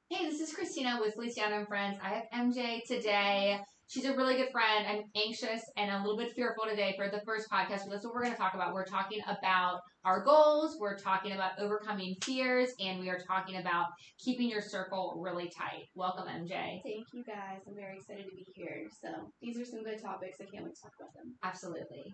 Hey, this is Christina with Feliciano and Friends. I have MJ today. She's a really good friend. I'm anxious and a little bit fearful today for the first podcast, but that's what we're going to talk about. We're talking about our goals, we're talking about overcoming fears, and we are talking about keeping your circle really tight. Welcome, MJ. Thank you, guys. I'm very excited to be here. So these are some good topics. I can't wait to talk about them. Absolutely.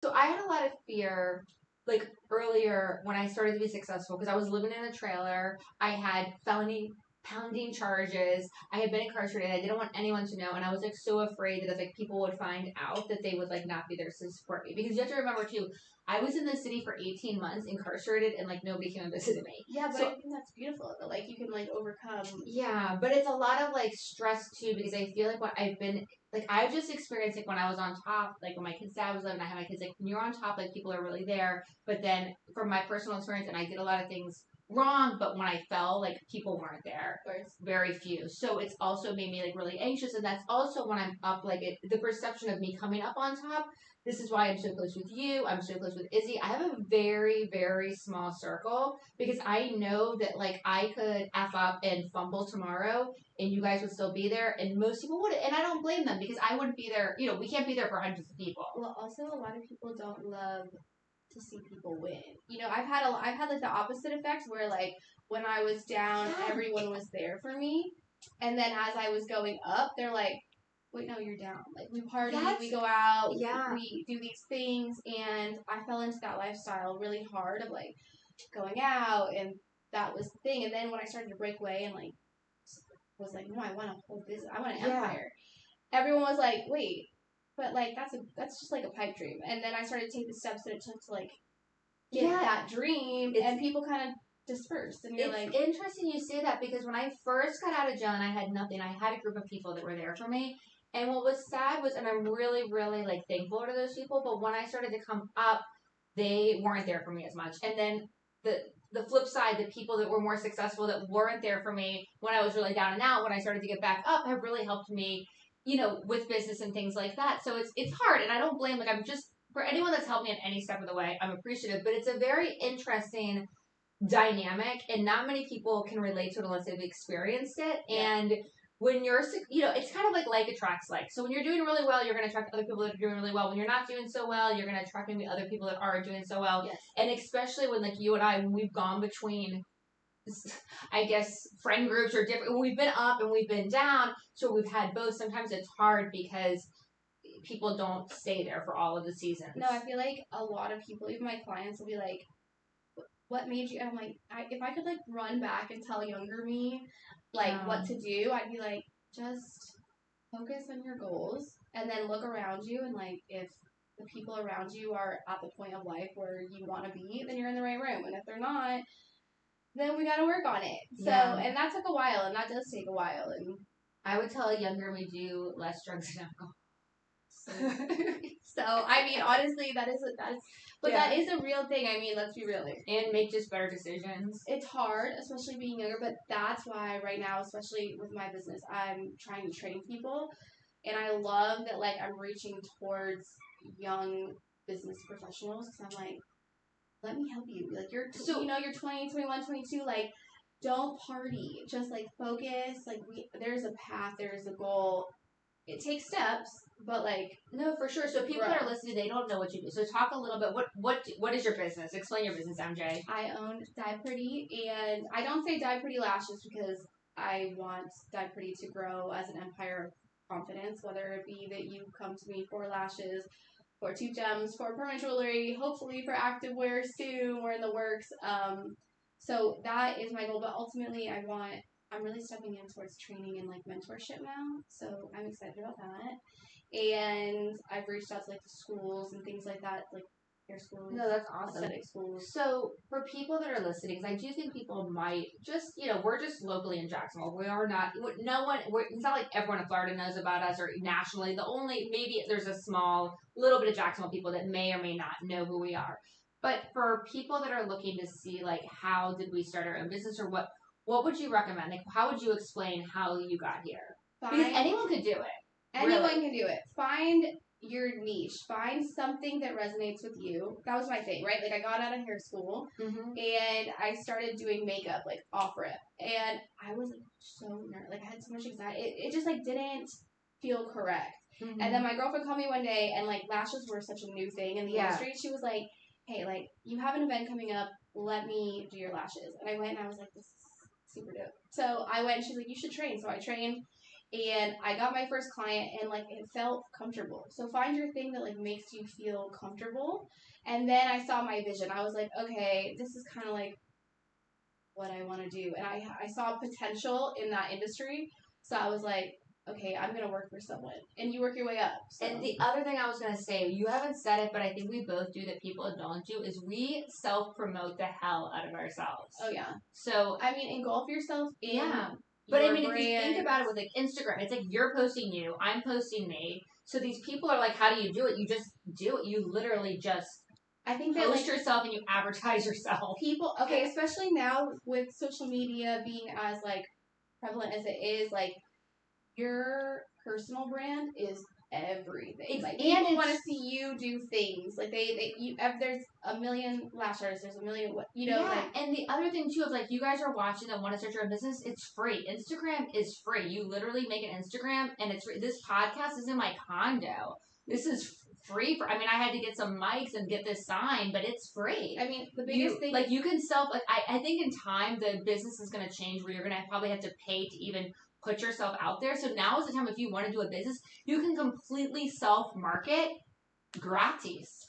So I had a lot of fear like earlier when I started to be successful because I was living in a trailer. I had felony pounding charges. I had been incarcerated. I didn't want anyone to know, and I was like so afraid that if like people would find out that they would like not be there to support me. Because you have to remember too, I was in the city for 18 months incarcerated, and like nobody came and visited me. Yeah, but I think that's beautiful. But like you can like overcome. Yeah, but it's a lot of like stress too because I feel like what I've been like I've just experienced like when I was on top, like when my kid's dad was living, I had my kids like when you're on top, like people are really there. But then from my personal experience, and I did a lot of things wrong, but when I fell, like people weren't there, very few. So it's also made me like really anxious, and that's also when I'm up, like the perception of me coming up on top. This is why I'm so close with you. I'm so close with Izzy. I have a very, very small circle because I know that like I could F up and fumble tomorrow and you guys would still be there, and most people wouldn't. And I don't blame them because I wouldn't be there. You know, we can't be there for hundreds of people. Well, also a lot of people don't love to see people win. You know, I've had like the opposite effect where like when I was down, everyone was there for me, and then as I was going up, they're like, wait, no, you're down. Like we party, we go out, we do these things, and I fell into that lifestyle really hard of like going out, and that was the thing. And then when I started to break away and like was like, no, I want a whole business, I want an empire. Everyone was like, wait, but like that's just like a pipe dream. And then I started to take the steps that it took to like get that dream, and people kind of dispersed. And you're like, interesting you say that because when I first got out of jail and I had nothing, I had a group of people that were there for me. And what was sad was, and I'm really, really like thankful to those people, but when I started to come up, they weren't there for me as much. And then the flip side, the people that were more successful that weren't there for me when I was really down and out, when I started to get back up, have really helped me, you know, with business and things like that. So it's hard, and I don't blame. Like I'm just for anyone that's helped me in any step of the way, I'm appreciative. But it's a very interesting dynamic, and not many people can relate to it unless they've experienced it. Yeah. And when you're, you know, it's kind of like attracts like. So when you're doing really well, you're going to attract other people that are doing really well. When you're not doing so well, you're going to attract maybe other people that are doing so well. Yes. And especially when like you and I, when we've gone between, I guess, friend groups or different, we've been up and we've been down. So we've had both. Sometimes it's hard because people don't stay there for all of the seasons. No, I feel like a lot of people, even my clients, will be like, what made you? And I'm like, if I could like run back and tell younger me like what to do, I'd be like, just focus on your goals and then look around you, and like if the people around you are at the point of life where you want to be, then you're in the right room, and if they're not, then we got to work on it. So, and that took a while, and that does take a while, and I would tell a younger me do less drugs and alcohol. So I mean, honestly, that is a real thing. I mean, let's be real here. And make just better decisions. It's hard, especially being younger, but that's why right now, especially with my business, I'm trying to train people, and I love that like I'm reaching towards young business professionals because I'm like, let me help you. Like you're 20, 21, 22, like don't party. Just like focus. Like there's a path, there's a goal. It takes steps, but like no, for sure. So people that are listening, they don't know what you do. So talk a little bit. What is your business? Explain your business, MJ. I own Die Pretty, and I don't say Die Pretty Lashes because I want Die Pretty to grow as an empire of confidence. Whether it be that you come to me for lashes, for tooth gems, for permanent jewelry, hopefully for activewear soon. We're in the works. So that is my goal. But ultimately, I'm really stepping in towards training and like mentorship now, so I'm excited about that. And I've reached out to like the schools and things like that, like hair schools. No, that's awesome. Aesthetic schools. So for people that are listening, because I do think people might just, you know, we're just locally in Jacksonville. We are not. No one. It's not like everyone in Florida knows about us or nationally. The only maybe there's a small little bit of Jacksonville people that may or may not know who we are. But for people that are looking to see like how did we start our own business or what would you recommend? Like, how would you explain how you got here? Because anyone could do it. Anyone can do it. Find your niche. Find something that resonates with you. That was my thing, right? Like, I got out of hair school, and I started doing makeup, like, off rip. And I was, like, so like I had so much anxiety. It just like didn't feel correct. Mm-hmm. And then my girlfriend called me one day, and like lashes were such a new thing in the industry. She was like, "Hey, like you have an event coming up. Let me do your lashes." And I went, and I was like, "This is super dope." So I went, and she's like, "You should train." So I trained, and I got my first client, and like it felt comfortable. So find your thing that like makes you feel comfortable. And then I saw my vision. I was like, okay, this is kind of like what I want to do, and I saw potential in that industry. So I was like, okay, I'm gonna work for someone, and you work your way up. So. And the other thing I was gonna say, you haven't said it, but I think we both do that people don't do, is we self-promote the hell out of ourselves. Oh yeah. So I mean, engulf yourself in. But I mean, if you think about it with like Instagram, it's like you're posting you, I'm posting me. So these people are like, how do you do it? You just do it. You literally just I think that post yourself and you advertise yourself. People, okay, especially now with social media being as like prevalent as it is, like your personal brand is everything. Like people want to see you do things. Like there's a million lash artists. There's a million, like. And the other thing too is like you guys are watching that want to start your own business. It's free. Instagram is free. You literally make an Instagram and it's free. This podcast is in my condo. This is free for. I mean, I had to get some mics and get this sign, but it's free. I mean, the biggest thing, like you can self. Like I think in time the business is going to change where you're going to probably have to pay to even put yourself out there. So now is the time if you want to do a business, you can completely self-market gratis.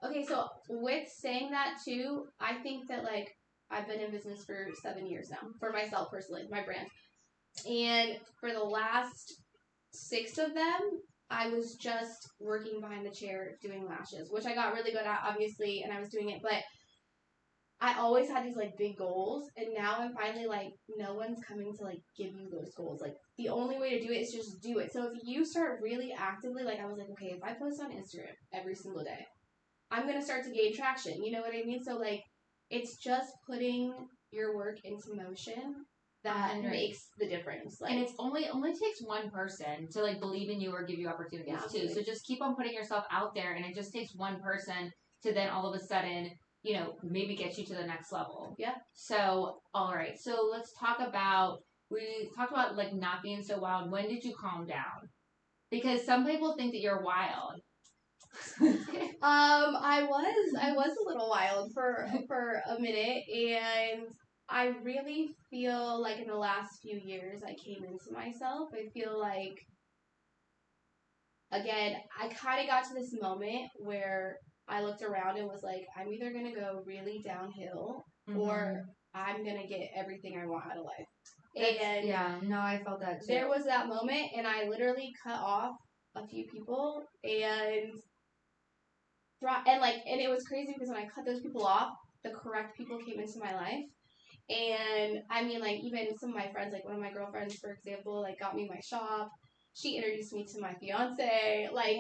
Okay, so with saying that too, I think that like I've been in business for 7 years now, for myself personally, my brand. And for the last 6 of them, I was just working behind the chair doing lashes, which I got really good at, obviously, and I was doing it, but I always had these like big goals, and now I'm finally like, no one's coming to like give you those goals. Like the only way to do it is just do it. So if you start really actively, like I was like, okay, if I post on Instagram every single day, I'm gonna start to gain traction. You know what I mean? So like, it's just putting your work into motion that makes the difference. Like, and it's only takes one person to like believe in you or give you opportunities too. So just keep on putting yourself out there, and it just takes one person to then all of a sudden, maybe get you to the next level. Yeah. So, all right. So let's talk about, we talked about like not being so wild. When did you calm down? Because some people think that you're wild. I was a little wild for a minute, and I really feel like in the last few years I came into myself. I feel like, again, I kind of got to this moment where I looked around and was like, I'm either going to go really downhill or I'm going to get everything I want out of life. I felt that too. There was that moment, and I literally cut off a few people, and it was crazy because when I cut those people off, the correct people came into my life. And I mean, like, even some of my friends, like one of my girlfriends, for example, like got me my shop. She introduced me to my fiance. Like,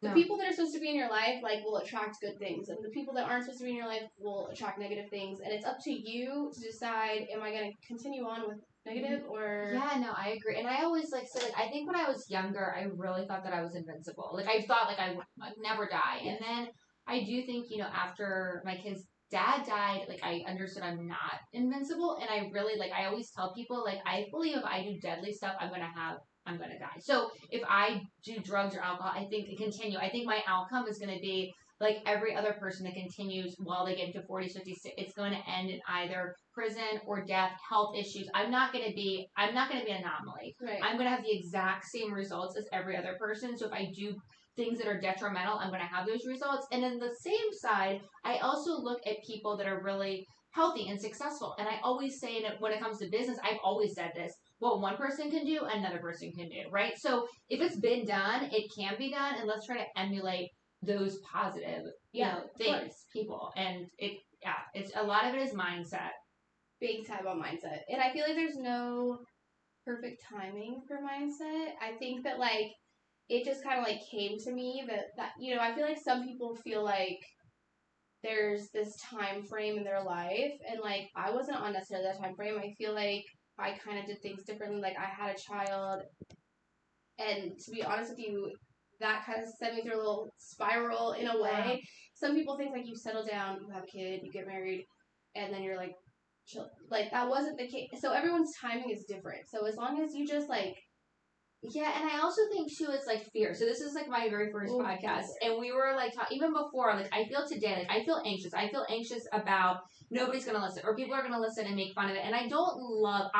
the people that are supposed to be in your life, like, will attract good things. And the people that aren't supposed to be in your life will attract negative things. And it's up to you to decide, am I going to continue on with negative or... Yeah, no, I agree. And I always, like, so, like, I think when I was younger, I really thought that I was invincible. Like, I thought, like, I would never die. Yes. And then I do think, after my kid's dad died, like, I understood I'm not invincible. And I really, like, I always tell people, like, I believe if I do deadly stuff, I'm going to die. So if I do drugs or alcohol, I think continue. I think my outcome is going to be like every other person that continues while they get into 40s, 50s. It's going to end in either prison or death, health issues. I'm not going to be an anomaly. Right. I'm going to have the exact same results as every other person. So if I do things that are detrimental, I'm going to have those results. And then the same side, I also look at people that are really healthy and successful. And I always say that when it comes to business, I've always said this, what one person can do, another person can do, right? So if it's been done, it can be done, and let's try to emulate those positive, things, people. And it's a lot of it is mindset. Big time on mindset. And I feel like there's no perfect timing for mindset. I think that, like, it just kind of, like, came to me that, I feel like some people feel like there's this time frame in their life, and, like, I wasn't on necessarily that time frame. I feel like I kind of did things differently. Like, I had a child, and to be honest with you, that kind of sent me through a little spiral in a way. Some people think, like, you settle down, you have a kid, you get married, and then you're, like, like that wasn't the case. So everyone's timing is different. So as long as you just like, yeah, and I also think too it's like fear. So this is like my very first podcast, and we were like even before, like I feel today, like I feel anxious. I feel anxious about nobody's gonna listen, or people are gonna listen and make fun of it. And I don't love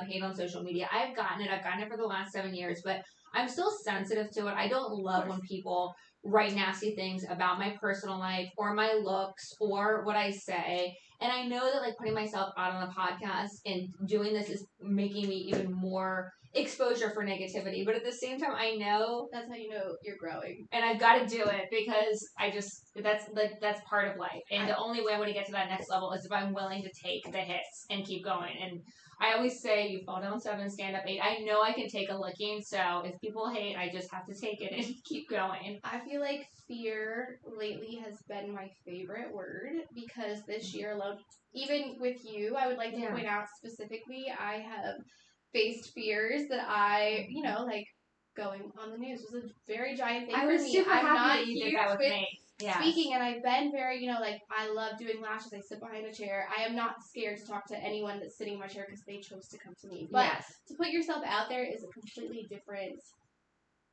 hate on social media. I've gotten it for the last 7 years, but I'm still sensitive to it. I don't love when people write nasty things about my personal life or my looks or what I say. And I know that like putting myself out on a podcast and doing this is making me even more exposure for negativity. But at the same time, I know that's how you know you're growing. And I've got to do it because that's part of life. And the only way I'm going to get to that next level is if I'm willing to take the hits and keep going. And I always say, you fall down 7, stand up 8. I know I can take a licking, so if people hate, I just have to take it and keep going. I feel like fear lately has been my favorite word because this year alone, even with you, I would like to point out specifically, I have faced fears that I, like going on the news was a very giant thing for me. I was super happy that you did that with me. Speaking, and I've been very, like, I love doing lashes. I sit behind a chair. I am not scared to talk to anyone that's sitting in my chair because they chose to come to me. But to put yourself out there is a completely different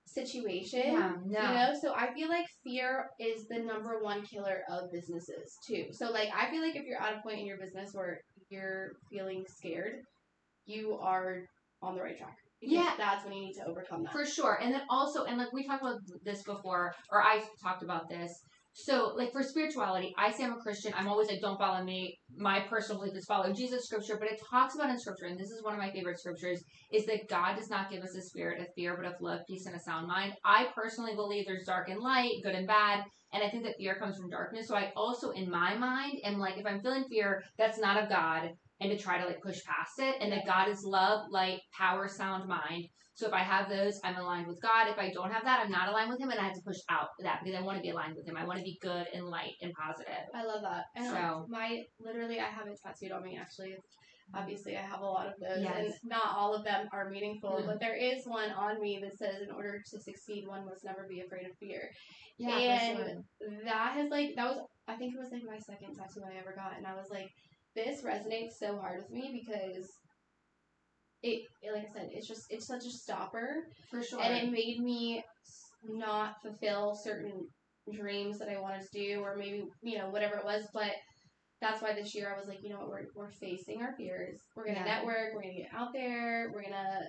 situation. Yeah, no. So I feel like fear is the number one killer of businesses too. So like I feel like if you're at a point in your business where you're feeling scared, you are on the right track. Because that's when you need to overcome that. For sure. And then also, and like we talked about this before, or I talked about this. So, like for spirituality, I say I'm a Christian. I'm always like, don't follow me. My personal belief is follow Jesus' scripture. But it talks about in scripture, and this is one of my favorite scriptures, is that God does not give us a spirit of fear, but of love, peace, and a sound mind. I personally believe there's dark and light, good and bad. And I think that fear comes from darkness. So I also, in my mind, am like, if I'm feeling fear, that's not of God. And to try to like push past it. And that God is love, light, power, sound, mind. So if I have those, I'm aligned with God. If I don't have that, I'm not aligned with Him, and I have to push out that because I want to be aligned with Him. I want to be good and light and positive. I love that. And so literally, I have it tattooed on me. Actually, obviously, I have a lot of those, and not all of them are meaningful. But there is one on me that says, "In order to succeed, one must never be afraid of fear." Yeah, and for sure. That has I think it was like my second tattoo I ever got, and I was like, this resonates so hard with me because it like I said, it's such a stopper. For sure. And it made me not fulfill certain dreams that I wanted to do, or maybe, whatever it was. But that's why this year I was like, you know what, we're facing our fears. We're going to network. We're going to get out there. We're going to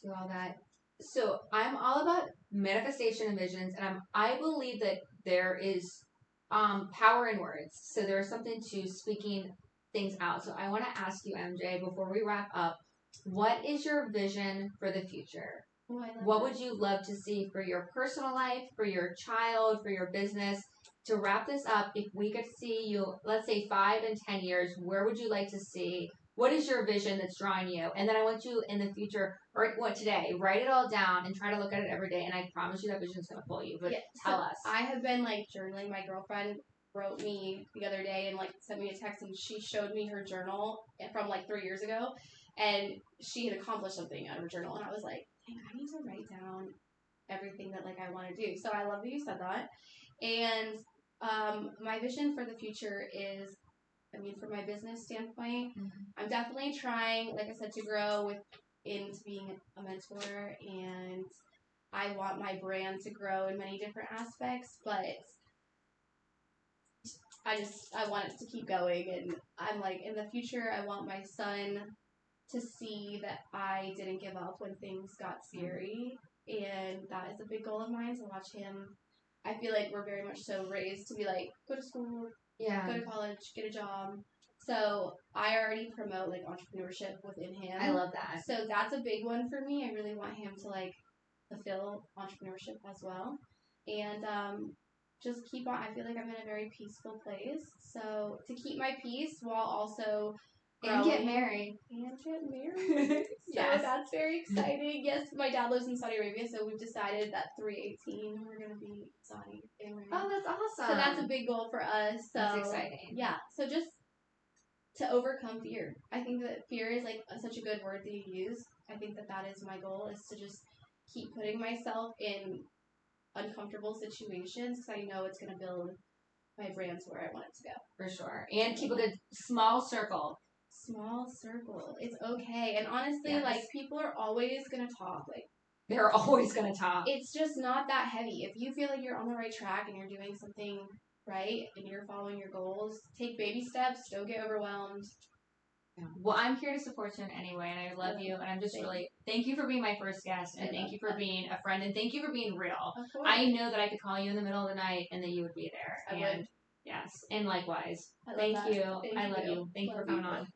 do all that. So I'm all about manifestation and visions, and I believe that there is power in words. So there's something to speaking things out. So I want to ask you, MJ, before we wrap up, what is your vision for the future? What would you love to see for your personal life, for your child, for your business? To wrap this up, if we could see you, let's say 5 and 10 years, where would you like to see? What is your vision that's drawing you? And then I want you in the future, or today, write it all down and try to look at it every day. And I promise you that vision is going to pull you. But tell us. I have been like journaling. My girlfriend wrote me the other day and like sent me a text, and she showed me her journal from like 3 years ago. And she had accomplished something out of her journal. And I was like, dang, I need to write down everything that like I want to do. So I love that you said that. And my vision for the future is, from my business standpoint, I'm definitely trying, like I said, to grow into being a mentor. And I want my brand to grow in many different aspects. But I want it to keep going. And I'm like, in the future, I want my son to see that I didn't give up when things got scary. And that is a big goal of mine, to watch him. I feel like we're very much so raised to be like, go to school, go to college, get a job. So I already promote like entrepreneurship within him. I love that. So that's a big one for me. I really want him to like fulfill entrepreneurship as well. And just keep on. I feel like I'm in a very peaceful place. So to keep my peace while also and get married. So that's very exciting. Yes, my dad lives in Saudi Arabia, so we've decided that 3/18 we're going to be Saudi and married. Oh, that's awesome. So that's a big goal for us. So that's exciting. Yeah. So just to overcome fear. I think that fear is like such a good word that you use. I think that is my goal, is to just keep putting myself in uncomfortable situations because I know it's going to build my brand to where I want it to go. For sure. And keep a good small circle. small circle. It's okay. And honestly, Yes. like, people are always going to talk. Like, they're always going to talk. It's just not that heavy. If you feel like you're on the right track and you're doing something right and you're following your goals, take baby steps. Don't get overwhelmed. Yeah. Well, I'm here to support you in any way, and I love you, and I'm just thank you for being my first guest, and thank you for being a friend, and thank you for being real. Of course. I know that I could call you in the middle of the night, and that you would be there. I would. Yes, and likewise. Thank you. Thank I love you. you. Thank you for coming on.